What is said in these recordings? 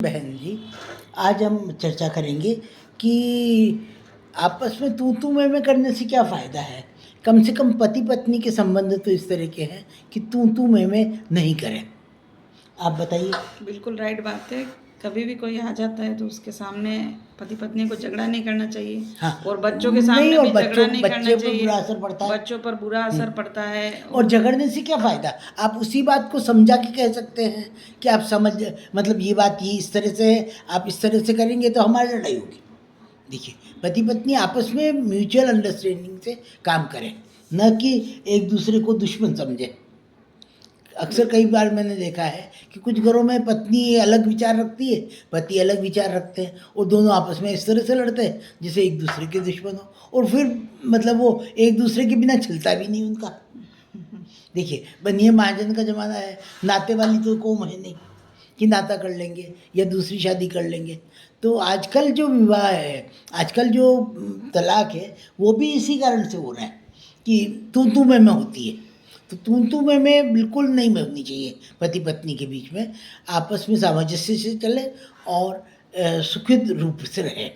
बहन जी, आज हम चर्चा करेंगे कि आपस में तू मैं करने से क्या फ़ायदा है। कम से कम पति पत्नी के संबंध तो इस तरह के हैं कि तू मैं नहीं करें। आप बताइए। बिल्कुल राइट बात है। कभी भी कोई आ जाता है तो उसके सामने पति पत्नी को झगड़ा नहीं करना चाहिए हाँ, और बच्चों के नहीं, सामने और भी झगड़ा नहीं करना बच्चे पर चाहिए। बुरा असर पड़ता है। बच्चों पर बुरा असर पड़ता है और झगड़ने से क्या फ़ायदा। आप उसी बात को समझा के कह सकते हैं कि आप समझ, मतलब ये बात ये इस तरह से है, आप इस तरह से करेंगे तो हमारी लड़ाई होगी। देखिए, पति पत्नी आपस में म्यूचुअल अंडरस्टैंडिंग से काम करें, न कि एक दूसरे को दुश्मन समझें। अक्सर कई बार मैंने देखा है कि कुछ घरों में पत्नी अलग विचार रखती है, पति अलग विचार रखते हैं, और दोनों आपस में इस तरह से लड़ते हैं जैसे एक दूसरे के दुश्मन हो, और फिर मतलब वो एक दूसरे के बिना चलता भी नहीं उनका। देखिए, बनिए महाजन का ज़माना है, नाते वाली तो कौम है नहीं कि नाता कर लेंगे या दूसरी शादी कर लेंगे। तो आजकल जो विवाह है, आजकल जो तलाक है, वो भी इसी कारण से हो रहा है कि तू मैं होती है। तो तू मैं बिल्कुल नहीं होनी चाहिए पति पत्नी के बीच में। आपस में सामंजस्य से चले और सुखद रूप से रहे।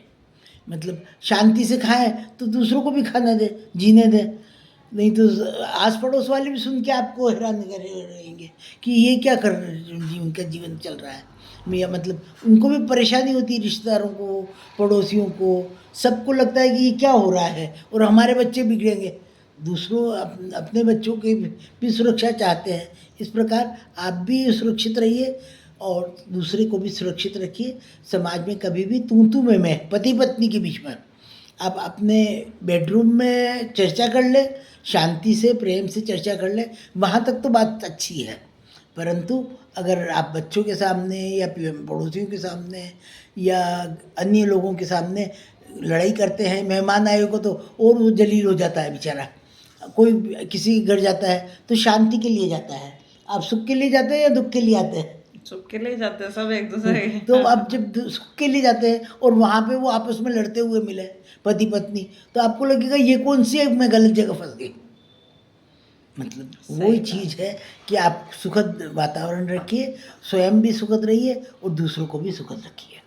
मतलब शांति से खाएं तो दूसरों को भी खाने दें, जीने दें। नहीं तो आस पड़ोस वाले भी सुन के आपको हैरान करे रहेंगे कि ये क्या कर उनका जीवन चल रहा है। या मतलब उनको भी परेशानी होती है, रिश्तेदारों को, पड़ोसियों को, सबको लगता है कि ये क्या हो रहा है और हमारे बच्चे बिगड़ेंगे। दूसरों अपने बच्चों की भी सुरक्षा चाहते हैं। इस प्रकार आप भी सुरक्षित रहिए और दूसरे को भी सुरक्षित रखिए। समाज में कभी भी तू मैं पति पत्नी के बीच में आप अपने बेडरूम में चर्चा कर ले, शांति से प्रेम से चर्चा कर ले, वहाँ तक तो बात अच्छी है। परंतु अगर आप बच्चों के सामने या पड़ोसियों के सामने या अन्य लोगों के सामने लड़ाई करते हैं, मेहमान आए को तो और वो जलील हो जाता है बेचारा। कोई किसी के घर जाता है तो शांति के लिए जाता है। आप सुख के लिए जाते हैं या दुख के लिए आते हैं? सुख के लिए जाते हैं सब एक दूसरे के। तो अब जब सुख के लिए जाते हैं और वहाँ पे वो आपस में लड़ते हुए मिले पति पत्नी, तो आपको लगेगा ये कौन सी है, मैं गलत जगह फंस गई। मतलब वही चीज़ है कि आप सुखद वातावरण रखिए, स्वयं भी सुखद रहिए और दूसरों को भी सुखद रखिए।